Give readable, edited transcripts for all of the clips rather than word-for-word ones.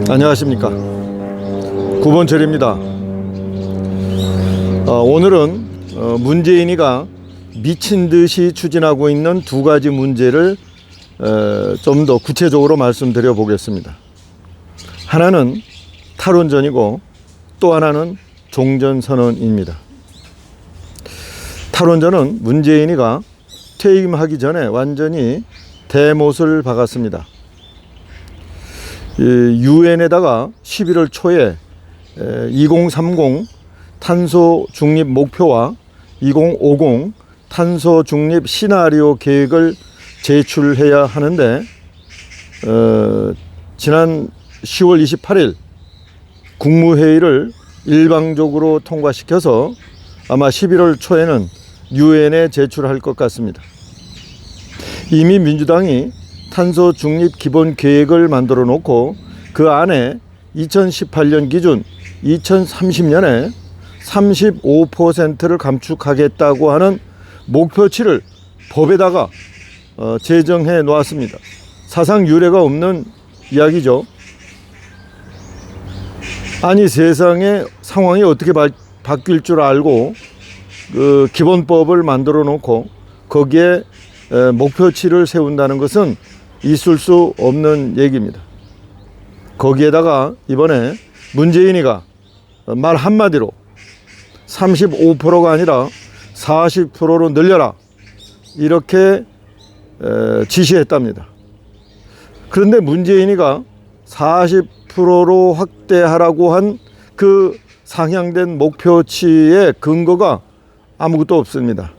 안녕하십니까, 구본철입니다. 오늘은 문재인이가 미친듯이 추진하고 있는 두 가지 문제를 좀 더 구체적으로 말씀드려 보겠습니다. 하나는 탈원전이고 또 하나는 종전선언입니다. 탈원전은 문재인이가 퇴임하기 전에 완전히 대못을 박았습니다. 유엔에다가 11월 초에 2030 탄소 중립 목표와 2050 탄소 중립 시나리오 계획을 제출해야 하는데 지난 10월 28일 국무회의를 일방적으로 통과시켜서 아마 11월 초에는 유엔에 제출할 것 같습니다. 이미 민주당이 탄소 중립 기본 계획을 만들어 놓고 그 안에 2018년 기준 2030년에 35%를 감축하겠다고 하는 목표치를 법에다가 제정해 놓았습니다. 사상 유례가 없는 이야기죠. 아니, 세상의 상황이 어떻게 바뀔 줄 알고 그 기본법을 만들어 놓고 거기에 목표치를 세운다는 것은 있을 수 없는 얘기입니다. 거기에다가 이번에 문재인이가 말 한마디로 35%가 아니라 40%로 늘려라 이렇게 지시했답니다. 그런데 문재인이가 40%로 확대하라고 한 그 상향된 목표치의 근거가 아무것도 없습니다.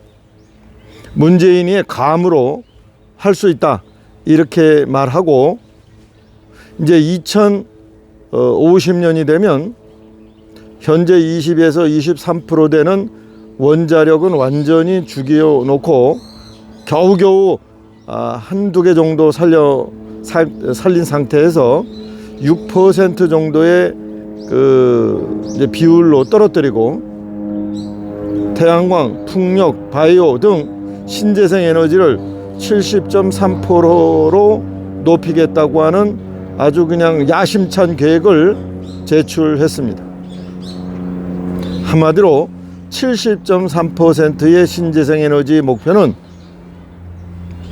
문재인이의 감으로 할 수 있다 이렇게 말하고, 이제 2050년이 되면 현재 20에서 23% 되는 원자력은 완전히 죽여 놓고 겨우겨우 한두 개 정도 살린 상태에서 6% 정도의 이제 비율로 떨어뜨리고 태양광, 풍력, 바이오 등 신재생 에너지를 70.3%로 높이겠다고 하는 아주 그냥 야심찬 계획을 제출했습니다. 한마디로 70.3%의 신재생 에너지 목표는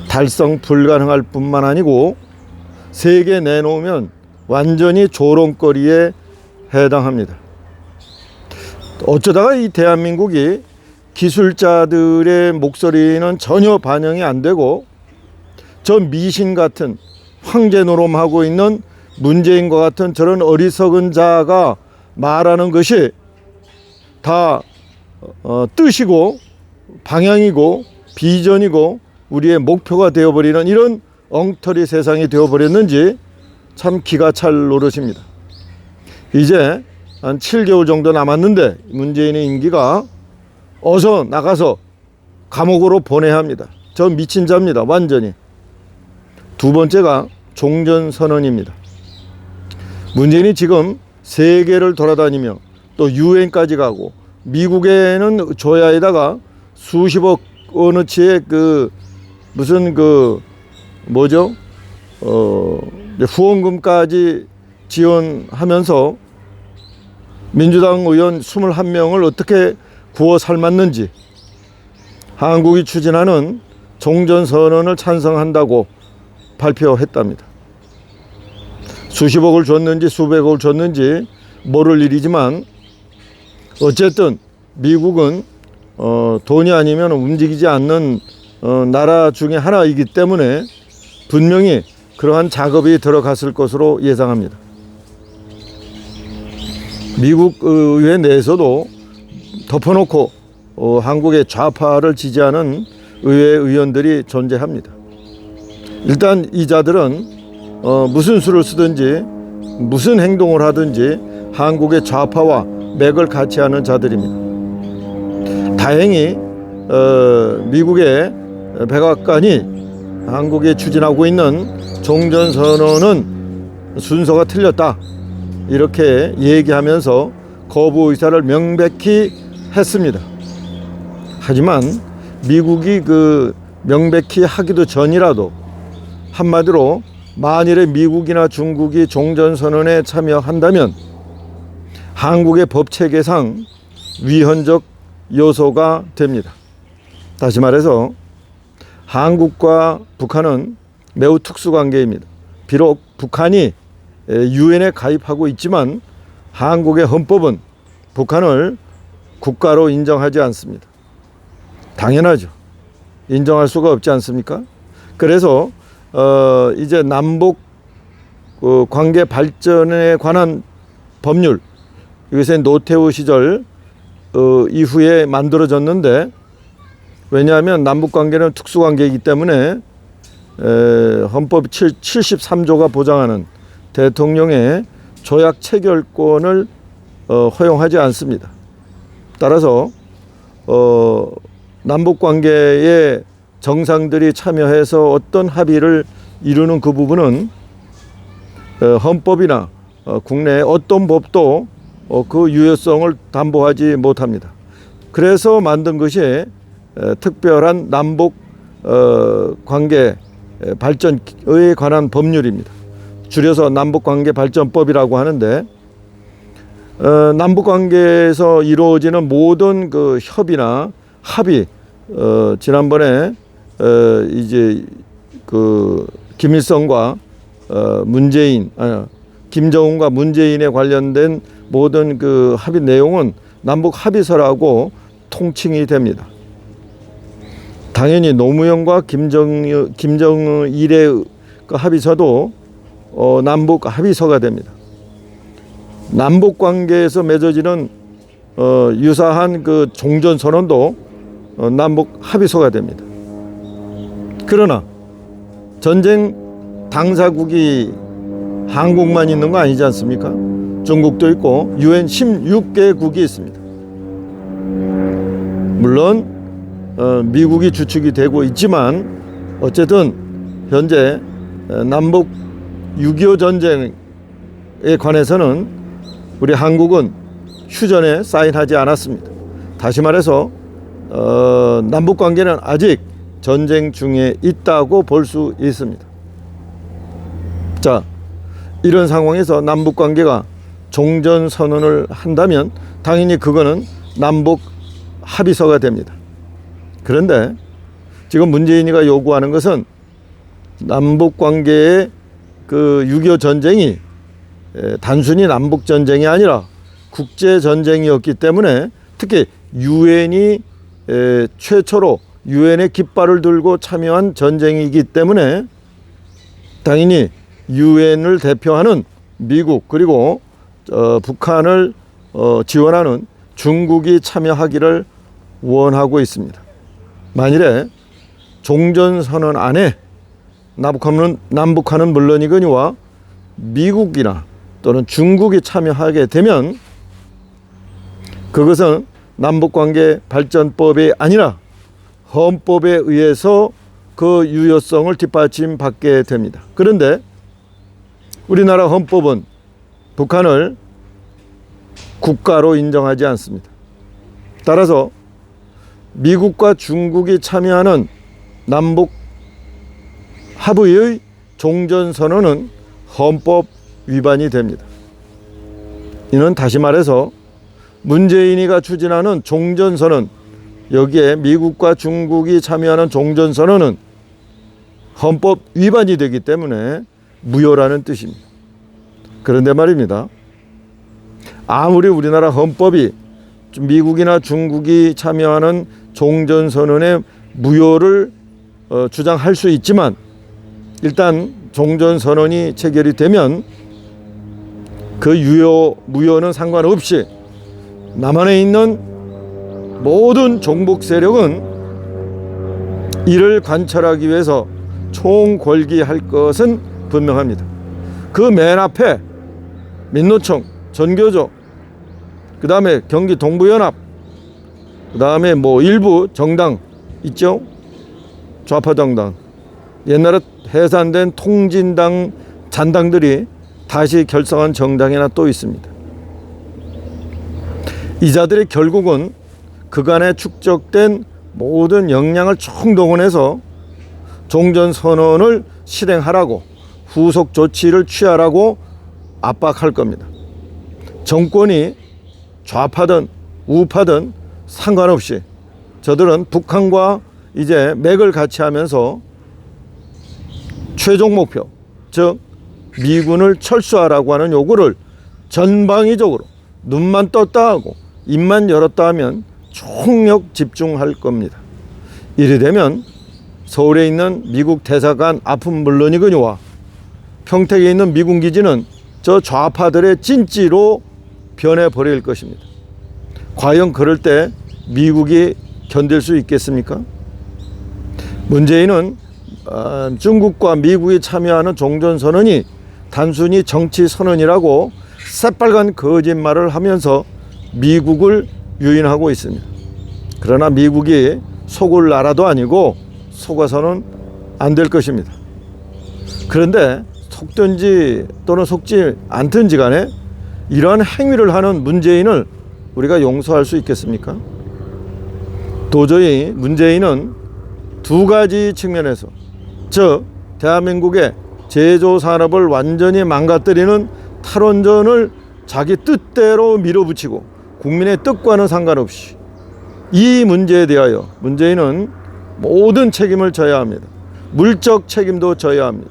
달성 불가능할 뿐만 아니고 세계 내놓으면 완전히 조롱거리에 해당합니다. 어쩌다가 이 대한민국이 기술자들의 목소리는 전혀 반영이 안 되고 저 미신 같은 황제 노름하고 있는 문재인과 같은 저런 어리석은 자가 말하는 것이 다 뜻이고 방향이고 비전이고 우리의 목표가 되어버리는 이런 엉터리 세상이 되어버렸는지 참 기가 찰 노릇입니다. 이제 한 7개월 정도 남았는데 문재인의 임기가 어서 나가서 감옥으로 보내야 합니다. 저 미친 자입니다. 완전히. 두 번째가 종전선언입니다. 문재인이 지금 세계를 돌아다니며 또 유엔까지 가고 미국에는 조야에다가 수십억 원어치의 후원금까지 지원하면서 민주당 의원 21명을 어떻게 구워 삶았는지, 한국이 추진하는 종전선언을 찬성한다고 발표했답니다. 수십억을 줬는지 수백억을 줬는지 모를 일이지만 어쨌든 미국은 돈이 아니면 움직이지 않는 나라 중에 하나이기 때문에 분명히 그러한 작업이 들어갔을 것으로 예상합니다. 미국 의회 내에서도 덮어놓고 한국의 좌파를 지지하는 의회 의원들이 존재합니다. 일단 이 자들은 무슨 수를 쓰든지 무슨 행동을 하든지 한국의 좌파와 맥을 같이 하는 자들입니다. 다행히 미국의 백악관이 한국에 추진하고 있는 종전선언은 순서가 틀렸다 이렇게 얘기하면서 거부 의사를 명백히 했습니다. 하지만 미국이 명백히 하기도 전이라도 한마디로 만일에 미국이나 중국이 종전선언에 참여한다면 한국의 법체계상 위헌적 요소가 됩니다. 다시 말해서 한국과 북한은 매우 특수관계입니다. 비록 북한이 유엔에 가입하고 있지만 한국의 헌법은 북한을 국가로 인정하지 않습니다. 당연하죠. 인정할 수가 없지 않습니까? 그래서 이제 남북 관계 발전에 관한 법률, 이것은 노태우 시절 이후에 만들어졌는데, 왜냐하면 남북 관계는 특수 관계이기 때문에 헌법 73조가 보장하는 대통령의 조약 체결권을 허용하지 않습니다. 따라서 남북 관계에 정상들이 참여해서 어떤 합의를 이루는 그 부분은 헌법이나 국내 어떤 법도 그 유효성을 담보하지 못합니다. 그래서 만든 것이 특별한 남북 관계 발전에 관한 법률입니다. 줄여서 남북관계발전법이라고 하는데, 남북관계에서 이루어지는 모든 그 협의나 합의, 지난번에 이제 그 김일성과 김정은과 문재인에 관련된 모든 그 합의 내용은 남북 합의서라고 통칭이 됩니다. 당연히 노무현과 김정일의 그 합의서도 남북 합의서가 됩니다. 남북 관계에서 맺어지는 유사한 그 종전선언도 남북 합의서가 됩니다. 그러나 전쟁 당사국이 한국만 있는 거 아니지 않습니까? 중국도 있고 UN 16개국이 있습니다. 물론 미국이 주축이 되고 있지만 어쨌든 현재 남북 6.25 전쟁에 관해서는 우리 한국은 휴전에 사인하지 않았습니다. 다시 말해서 남북 관계는 아직 전쟁 중에 있다고 볼 수 있습니다. 자, 이런 상황에서 남북 관계가 종전 선언을 한다면 당연히 그거는 남북 합의서가 됩니다. 그런데 지금 문재인이가 요구하는 것은 남북 관계의 그 6.25 전쟁이 단순히 남북 전쟁이 아니라 국제 전쟁이었기 때문에, 특히 유엔이 최초로 유엔의 깃발을 들고 참여한 전쟁이기 때문에 당연히 유엔을 대표하는 미국, 그리고 북한을 지원하는 중국이 참여하기를 원하고 있습니다. 만일에 종전선언 안에 남북한은 물론이거니와 미국이나 또는 중국이 참여하게 되면 그것은 남북관계 발전법이 아니라 헌법에 의해서 그 유효성을 뒷받침받게 됩니다. 그런데 우리나라 헌법은 북한을 국가로 인정하지 않습니다. 따라서 미국과 중국이 참여하는 남북 합의의 종전선언은 헌법 위반이 됩니다. 이는 다시 말해서 문재인이가 추진하는 종전선언, 여기에 미국과 중국이 참여하는 종전선언은 헌법 위반이 되기 때문에 무효라는 뜻입니다. 그런데 말입니다, 아무리 우리나라 헌법이 미국이나 중국이 참여하는 종전선언의 무효를 주장할 수 있지만, 일단 종전선언이 체결이 되면 그 무효는 상관없이 남한에 있는 모든 종북 세력은 이를 관철하기 위해서 총궐기할 것은 분명합니다. 그 맨 앞에 민노총, 전교조, 그 다음에 경기 동부연합, 그 다음에 뭐 일부 정당 있죠. 좌파 정당, 옛날에 해산된 통진당 잔당들이 다시 결성한 정당이나 또 있습니다. 이 자들이 결국은 그간에 축적된 모든 역량을 총동원해서 종전선언을 실행하라고 후속 조치를 취하라고 압박할 겁니다. 정권이 좌파든 우파든 상관없이 저들은 북한과 이제 맥을 같이 하면서 최종 목표, 즉 미군을 철수하라고 하는 요구를 전방위적으로 눈만 떴다 하고 입만 열었다 하면 총력 집중할 겁니다. 이래 되면 서울에 있는 미국 대사관 앞은 물론이거니와 평택에 있는 미군 기지는 저 좌파들의 찐찌로 변해버릴 것입니다. 과연 그럴 때 미국이 견딜 수 있겠습니까? 문재인은 중국과 미국이 참여하는 종전선언이 단순히 정치선언이라고 새빨간 거짓말을 하면서 미국을 유인하고 있습니다. 그러나 미국이 속을 나라도 아니고 속아서는 안 될 것입니다. 그런데 속든지 또는 속지 않든지 간에 이러한 행위를 하는 문재인을 우리가 용서할 수 있겠습니까? 도저히 문재인은 두 가지 측면에서, 즉 대한민국의 제조산업을 완전히 망가뜨리는 탈원전을 자기 뜻대로 밀어붙이고 국민의 뜻과는 상관없이 이 문제에 대하여 문재인은 모든 책임을 져야 합니다. 물적 책임도 져야 합니다.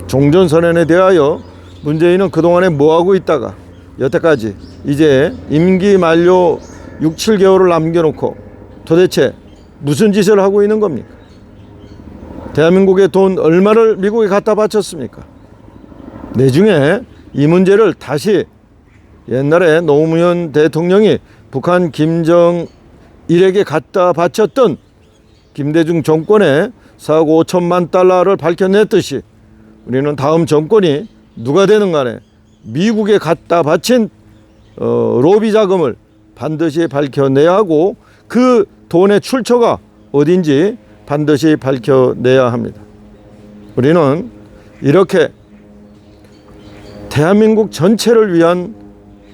종전선언에 대하여 문재인은 그동안에 뭐하고 있다가 여태까지 이제 임기 만료 6, 7개월을 남겨놓고 도대체 무슨 짓을 하고 있는 겁니까? 대한민국의 돈 얼마를 미국에 갖다 바쳤습니까? 내중에 이 문제를 다시 옛날에 노무현 대통령이 북한 김정일에게 갖다 바쳤던 김대중 정권의 4억 5천만 달러를 밝혀냈듯이 우리는 다음 정권이 누가 되는 간에 미국에 갖다 바친 로비 자금을 반드시 밝혀내야 하고 그 돈의 출처가 어딘지 반드시 밝혀내야 합니다. 우리는 이렇게 대한민국 전체를 위한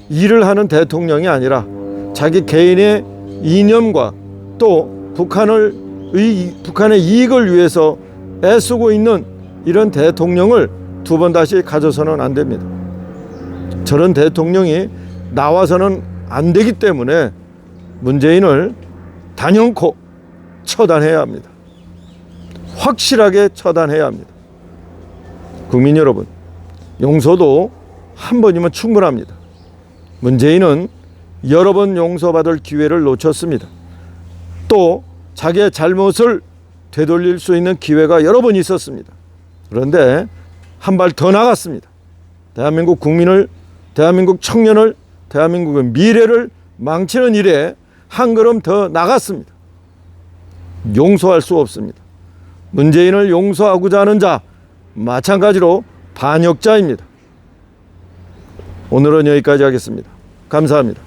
일을 하는 대통령이 아니라 자기 개인의 이념과 또 북한의 이익을 위해서 애쓰고 있는 이런 대통령을 두 번 다시 가져서는 안 됩니다. 저런 대통령이 나와서는 안 되기 때문에 문재인을 단연코 처단해야 합니다. 확실하게 처단해야 합니다. 국민 여러분, 용서도 한 번이면 충분합니다. 문재인은 여러 번 용서받을 기회를 놓쳤습니다. 또 자기의 잘못을 되돌릴 수 있는 기회가 여러 번 있었습니다. 그런데 한 발 더 나갔습니다. 대한민국 국민을, 대한민국 청년을, 대한민국의 미래를 망치는 일에 한 걸음 더 나갔습니다. 용서할 수 없습니다. 문재인을 용서하고자 하는 자 마찬가지로 반역자입니다. 오늘은 여기까지 하겠습니다. 감사합니다.